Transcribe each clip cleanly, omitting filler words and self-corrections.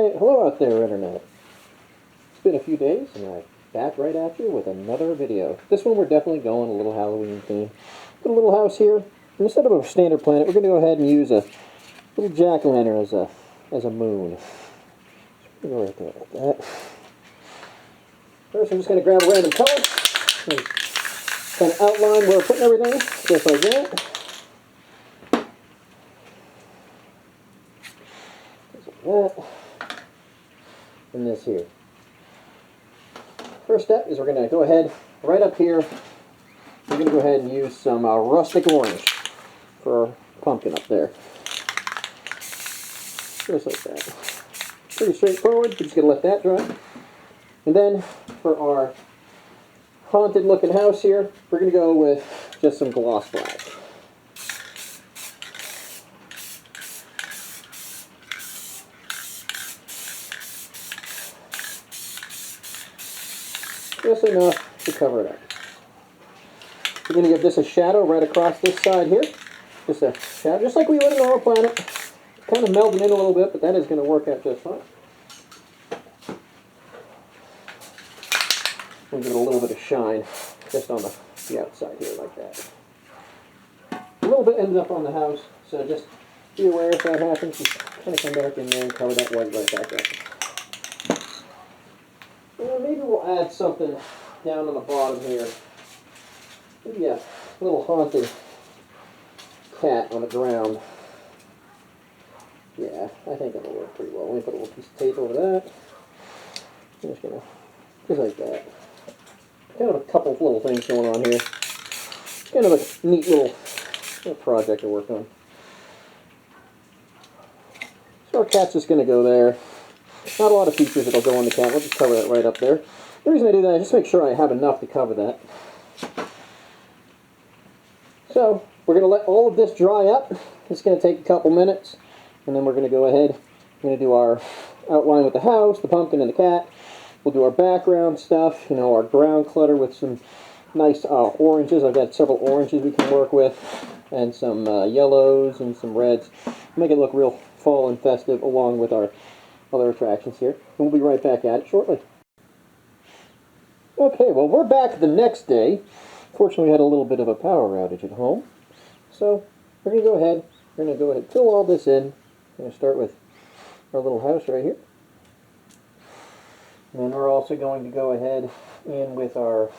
Alright, hello out there, Internet. It's been a few days, and I'm back right at you with another video. This one we're definitely going a little Halloween theme. Got a little house here, and instead of a standard planet, we're going to go ahead and use a little jack-o'-lantern as a moon. So we're going to go right there like that. First, I'm just going to grab a random color, and kind of outline where we're putting everything, just like that. That, and this here. First step is we're going to go ahead, right up here, we're going to go ahead and use some rustic orange for our pumpkin up there. Just like that. Pretty straightforward, we're just going to let that dry. And then for our haunted looking house here, we're going to go with just some gloss black. Just enough to cover it up. We're going to give this a shadow right across this side here. Just a shadow, just like we would in our planet. Kind of melding in a little bit, but that is going to work out just fine. We'll give it a little bit of shine just on the outside here like that. A little bit ends up on the house, so just be aware if that happens. Just kind of come back in there and cover that white right back up. Maybe we'll add something down on the bottom here. Maybe a little haunted cat on the ground. Yeah, I think that'll work pretty well. Let me put a little piece of tape over that. I'm just gonna, just like that. Kind of a couple of little things going on here. It's kind of a neat little project to work on. So our cat's just gonna go there. Not a lot of features that'll go on the cat. We'll just cover that right up there. The reason I do that is just make sure I have enough to cover that. So, we're going to let all of this dry up. It's going to take a couple minutes. And then we're going to go ahead. We're going to do our outline with the house, the pumpkin, and the cat. We'll do our background stuff, our ground clutter with some nice oranges. I've got several oranges we can work with. And some yellows and some reds. Make it look real fall and festive along with our other attractions here. And we'll be right back at it shortly. Okay, well, we're back the next day. Fortunately, we had a little bit of a power outage at home. So, we're going to go ahead and fill all this in. We're going to start with our little house right here. And then we're also going to go ahead in with our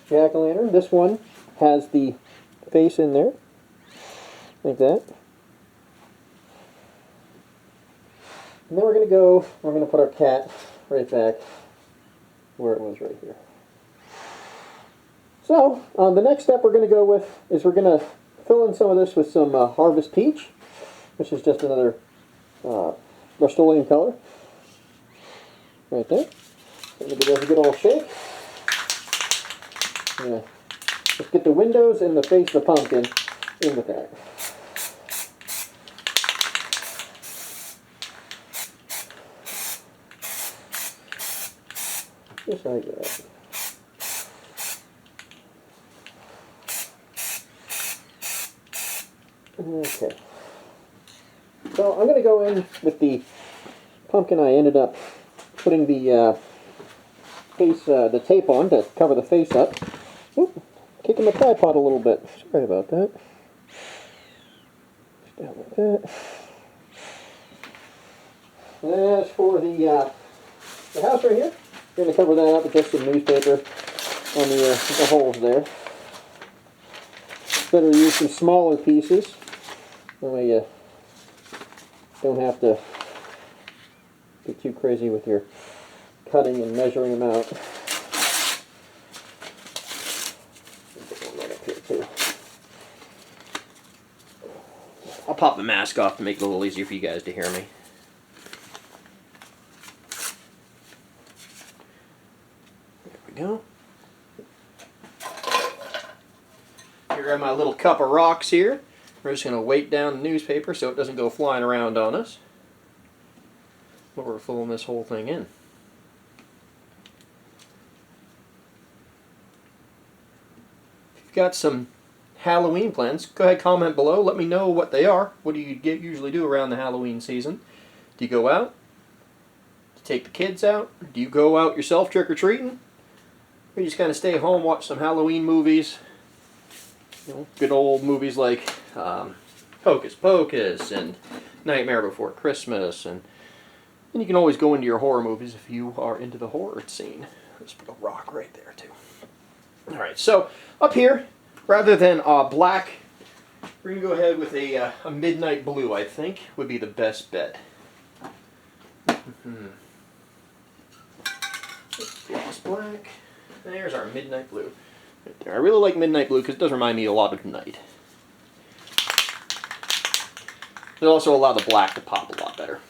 jack-o'-lantern. This one has the face in there, like that. And then we're going to put our cat right back where it was right here. So, the next step we're going to go with is we're going to fill in some of this with some Harvest Peach, which is just another Rust-Oleum color. Right there. So we'll give it a good old shake. Yeah. Just get the windows and the face of the pumpkin in with that. Just like that. Okay. So I'm going to go in with the pumpkin. I ended up putting the face, the tape on to cover the face up. Oop, kicking the tripod a little bit. Sorry about that. Just down like that. And as for the house right here, we're going to cover that up with just some newspaper on the holes there. Better use some smaller pieces. That way you don't have to get too crazy with your cutting and measuring them out. Right up here too. I'll pop the mask off to make it a little easier for you guys to hear me. Go. Here are my little cup of rocks here. We're just going to weight down the newspaper so it doesn't go flying around on us. But we're filling this whole thing in. If you've got some Halloween plans, go ahead, comment below. Let me know what they are. What do you usually do around the Halloween season? Do you go out? take the kids out? Do you go out yourself trick-or-treating? Or you just kind of stay home, watch some Halloween movies? You know, good old movies like Hocus Pocus and Nightmare Before Christmas, and you can always go into your horror movies if you are into the horror scene. Let's put a rock right there too. Alright, so up here, rather than black, we're going to go ahead with a midnight blue, I think, would be the best bet. Gloss black. There's our midnight blue. Right there. I really like midnight blue because it does remind me a lot of night. It'll also allow the black to pop a lot better.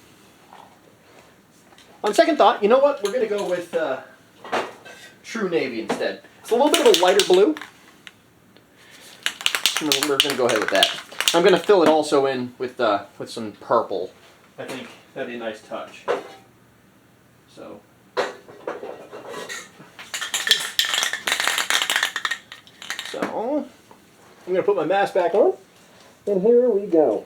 On second thought, you know what? We're going to go with True Navy instead. It's a little bit of a lighter blue. We're going to go ahead with that. I'm going to fill it also in with some purple. I think that'd be a nice touch. So. I'm going to put my mask back on, and here we go.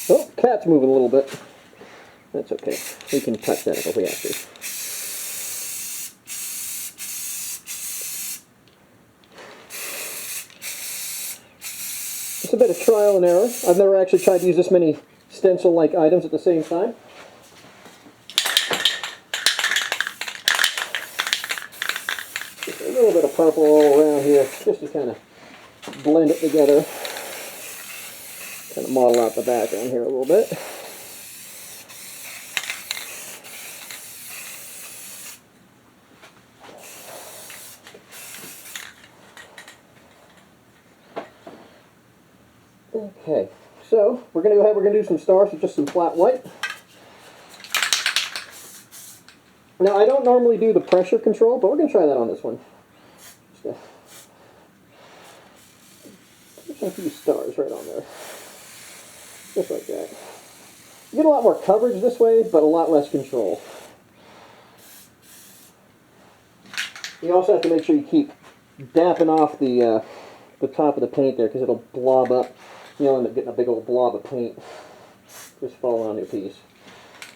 Oh, cat's moving a little bit. That's okay. We can touch that if we have to. It's a bit of trial and error. I've never actually tried to use this many stencil-like items at the same time. Just a little bit of purple all around here, just to kind of blend it together. Kind of model out the background here a little bit. Okay, so we're going to go ahead, we're going to do some stars with just some flat white. Now I don't normally do the pressure control, but we're going to try that on this one. Just a few stars right on there. Just like that. You get a lot more coverage this way, but a lot less control. You also have to make sure you keep dapping off the top of the paint there, because it'll blob up. You'll end up getting a big old blob of paint just fall on your piece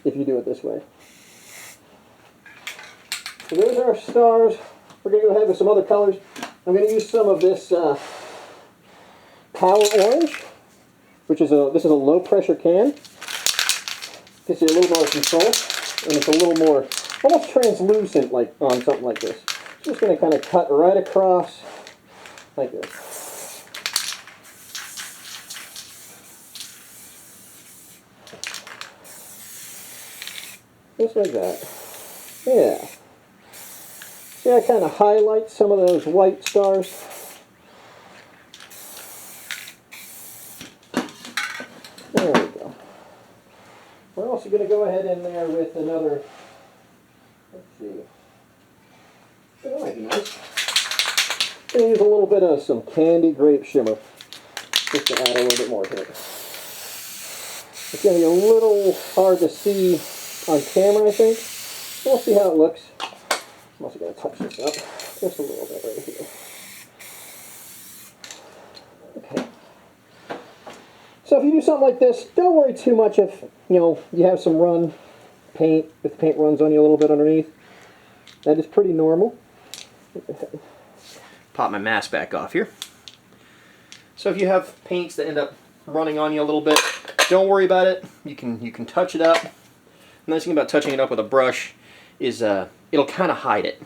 if you do it this way. So there's our stars. We're going to go ahead with some other colors. I'm going to use some of this Power Orange, which is this is a low pressure can. Gives you a little more control, and it's a little more almost translucent like on something like this. Just going to kind of cut right across like this. Just like that. Yeah. See, I kind of highlight some of those white stars. There we go. We're also going to go ahead in there with another, let's see, that might be nice. I'm going to use a little bit of some Candy Grape Shimmer, just to add a little bit more to it. It's going to be a little hard to see on camera, I think. We'll see how it looks. I'm also going to touch this up just a little bit right here. Okay. So if you do something like this, don't worry too much if, you know, you have some paint, if the paint runs on you a little bit underneath. That is pretty normal. Pop my mask back off here. So if you have paints that end up running on you a little bit, don't worry about it. You can touch it up. The nice thing about touching it up with a brush is it'll kind of hide it,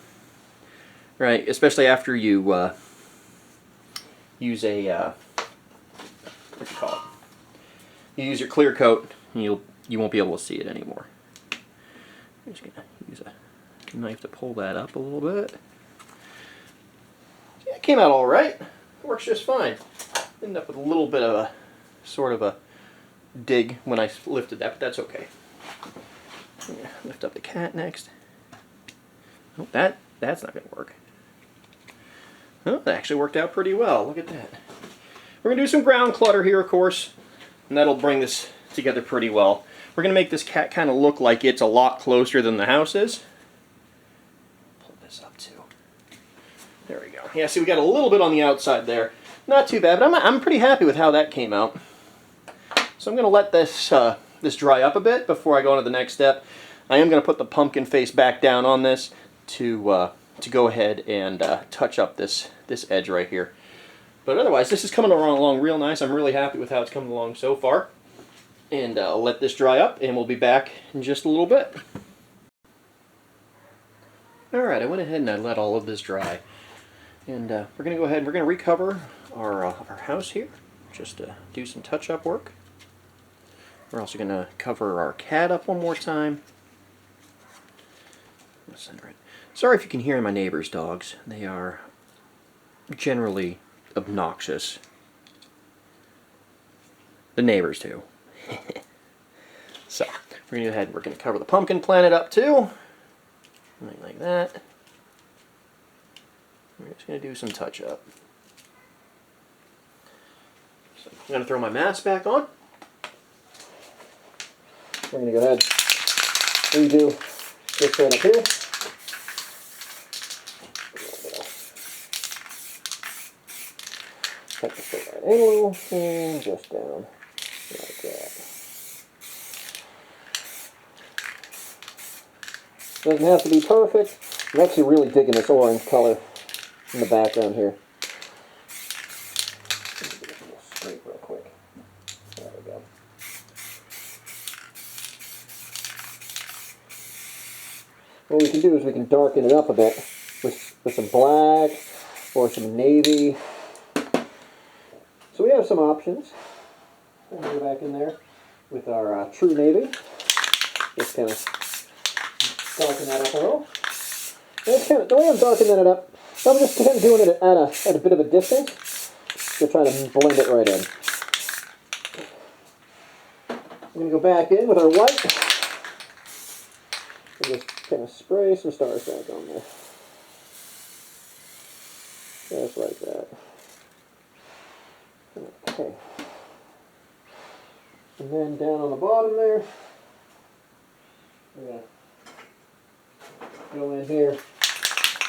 right? Especially after you use a what you call it? You use your clear coat, and you won't be able to see it anymore. I'm just gonna use a knife to pull that up a little bit. Yeah, it came out all right. It works just fine. Ended up with a little bit of a sort of a dig when I lifted that, but that's okay. I'm gonna lift up the cat next. Oh, that's not gonna work. Oh, that actually worked out pretty well. Look at that. We're gonna do some ground clutter here, of course, and that'll bring this together pretty well. We're gonna make this cat kind of look like it's a lot closer than the house is. Pull this up too. There we go. Yeah, see, we got a little bit on the outside there. Not too bad, but I'm pretty happy with how that came out. So I'm gonna let this this dry up a bit before I go on to the next step. I am gonna put the pumpkin face back down on this to go ahead and touch up this edge right here. But otherwise, this is coming along real nice. I'm really happy with how it's coming along so far. And I'll let this dry up, and we'll be back in just a little bit. Alright, I went ahead and I let all of this dry. And we're going to go ahead and we're going to recover our house here. Just to do some touch-up work. We're also going to cover our cat up one more time. Sorry if you can hear my neighbor's dogs. They are generally obnoxious. The neighbors too. So, we're going to go ahead and we're going to cover the pumpkin planet up too. Something like that. We're just going to do some touch up. So, I'm going to throw my mask back on. We're going to go ahead and redo this right up here. Cut this right in a little and just down like that. Doesn't have to be perfect. I'm actually really digging this orange color in the background here. Straight real quick. There we go. What we can do is we can darken it up a bit with some black or some navy. So we have some options. We'll go back in there with our true navy. Just kind of darken that up a little. The way I'm darkening it up, I'm just kind of doing it at a bit of a distance to try to blend it right in. I'm going to go back in with our white and just kind of spray some stars back on there. Just like that. Okay. And then down on the bottom there, we're going to go in here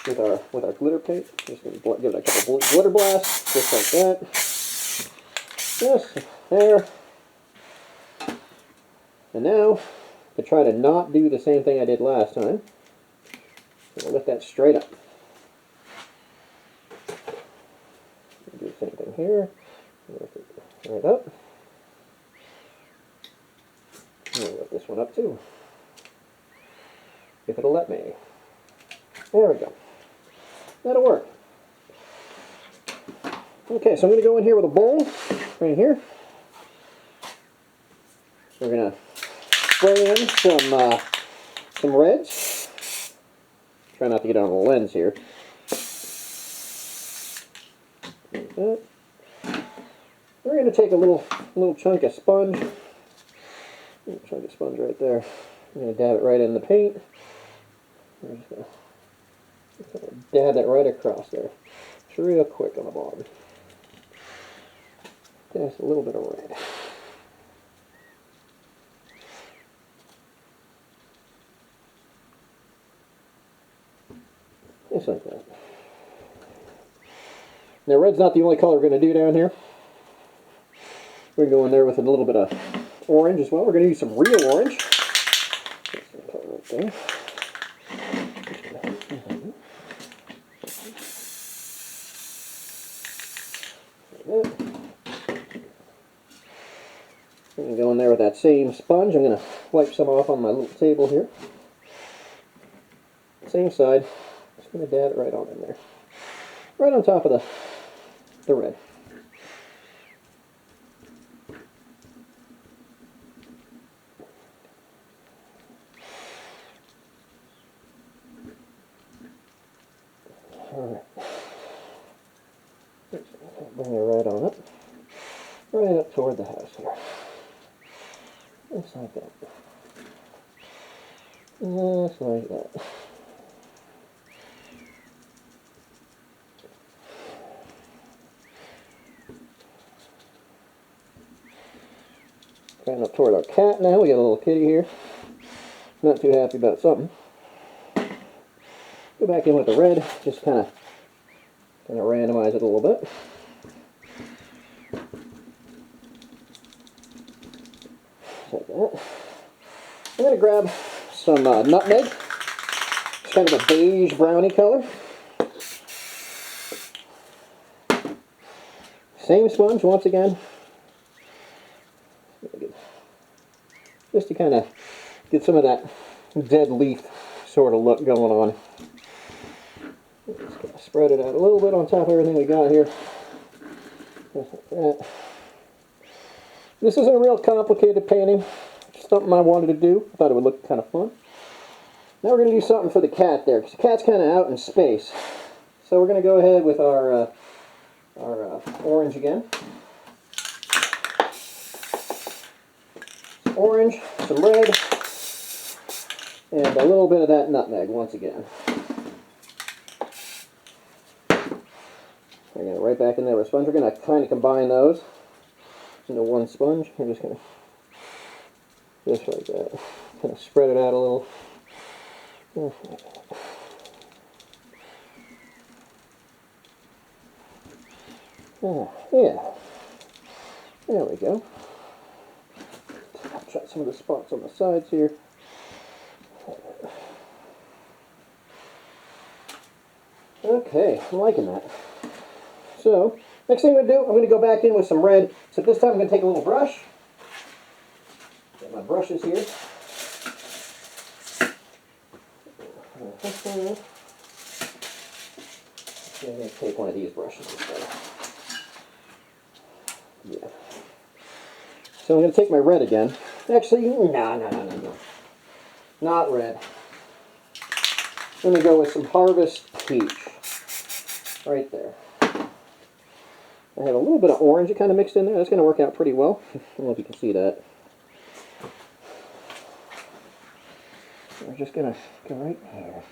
with our glitter paint. Just going to give it a couple glitter blasts, just like that. Just there. And now, to try to not do the same thing I did last time, I'm going to lift that straight up. Do the same thing here. Lift it right up. And I'll lift this one up too. If it'll let me. There we go. That'll work. Okay, so I'm going to go in here with a bowl, right here. We're going to spray in some reds. Try not to get on the lens here. Like that. We're going to take a little chunk of sponge. Chunk of sponge right there. I'm going to dab it right in the paint. We're just going to dab that right across there. It's real quick on the bottom. Just a little bit of red. Just like that. Now red's not the only color we're going to do down here. We're going to go in there with a little bit of orange as well. We're going to use some real orange. Right there. I'm going to go in there with that same sponge. I'm going to wipe some off on my little table here. Same side. Just going to dab it right on in there. Right on top of the red. Alright. Bring it right on up. Right up toward the house here. Just like that. Just like that. Kind of toward our cat now. We got a little kitty here. Not too happy about something. Go back in with the red. Just kind of randomize it a little bit. Just like that. I'm going to grab some nutmeg. It's kind of a beige brownie color. Same sponge once again. Just to kind of get some of that dead leaf sort of look going on. Just kind of spread it out a little bit on top of everything we got here. Just like that. This isn't a real complicated painting. Just something I wanted to do. I thought it would look kind of fun. Now we're going to do something for the cat there, because the cat's kind of out in space. So we're going to go ahead with our orange again. Some orange, some red, and a little bit of that nutmeg once again. We're going to right back in there with a sponge. We're going to kind of combine those into one sponge. We're just going to, just like that, kind of spread it out a little. Oh, yeah. There we go. Try some of the spots on the sides here. Okay, I'm liking that. So, next thing I'm going to do, I'm going to go back in with some red. So this time I'm going to take a little brush. Got my brushes here. I'm going to take one of these brushes instead. Yeah. So I'm going to take my red again. Actually, no. Not red. I'm going to go with some Harvest Peach. Right there. I have a little bit of orange kind of mixed in there. That's going to work out pretty well. I don't know if you can see that. We're just going to go right here.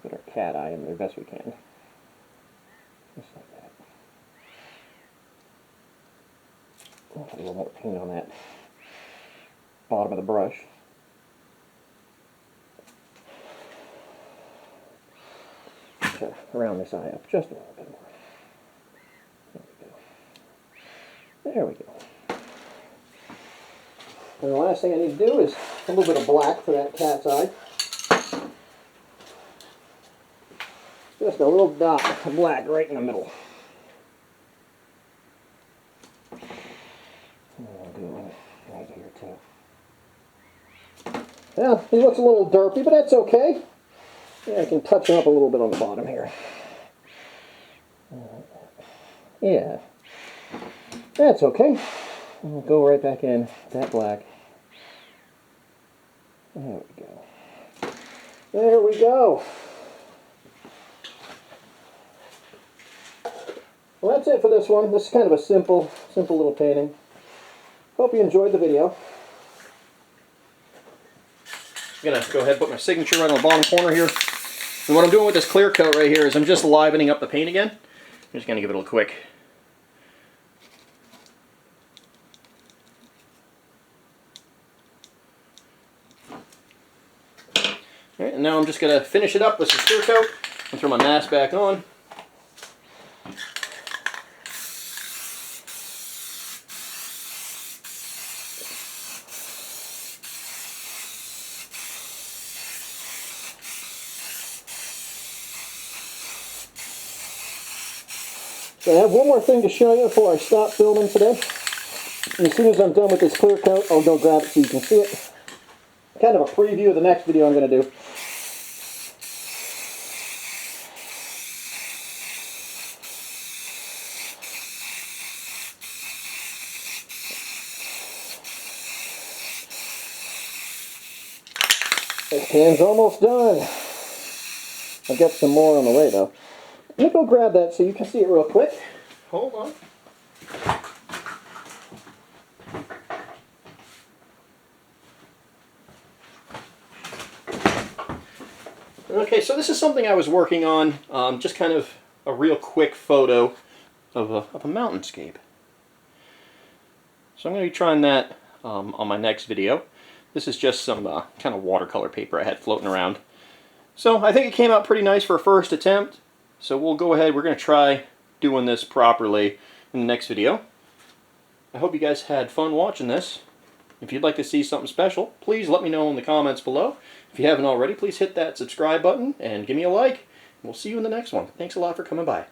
Put our cat eye in there best we can. Just like that. Put a little more paint on that bottom of the brush. To round this eye up just a little bit more. There we go. And the last thing I need to do is a little bit of black for that cat's eye. Just a little dot of black right in the middle. And I'll do one right here too. Yeah, he looks a little derpy, but that's okay. Yeah, I can touch him up a little bit on the bottom here. Yeah, that's okay. We'll go right back in that black. There we go. There we go. Well, that's it for this one. This is kind of a simple little painting. Hope you enjoyed the video. I'm going to go ahead and put my signature right on the bottom corner here. And what I'm doing with this clear coat right here is I'm just livening up the paint again. I'm just going to give it a little quick. Alright, and now I'm just going to finish it up with some clear coat and throw my mask back on. So I have one more thing to show you before I stop filming today. And as soon as I'm done with this clear coat, I'll go grab it so you can see it. Kind of a preview of the next video I'm going to do. This can's almost done. I've got some more on the way though. Let me go grab that so you can see it real quick. Hold on. Okay, so this is something I was working on, just kind of a real quick photo of a mountainscape. So I'm going to be trying that on my next video. This is just some kind of watercolor paper I had floating around. So I think it came out pretty nice for a first attempt. So we'll go ahead, we're going to try doing this properly in the next video. I hope you guys had fun watching this. If you'd like to see something special, please let me know in the comments below. If you haven't already, please hit that subscribe button and give me a like. We'll see you in the next one. Thanks a lot for coming by.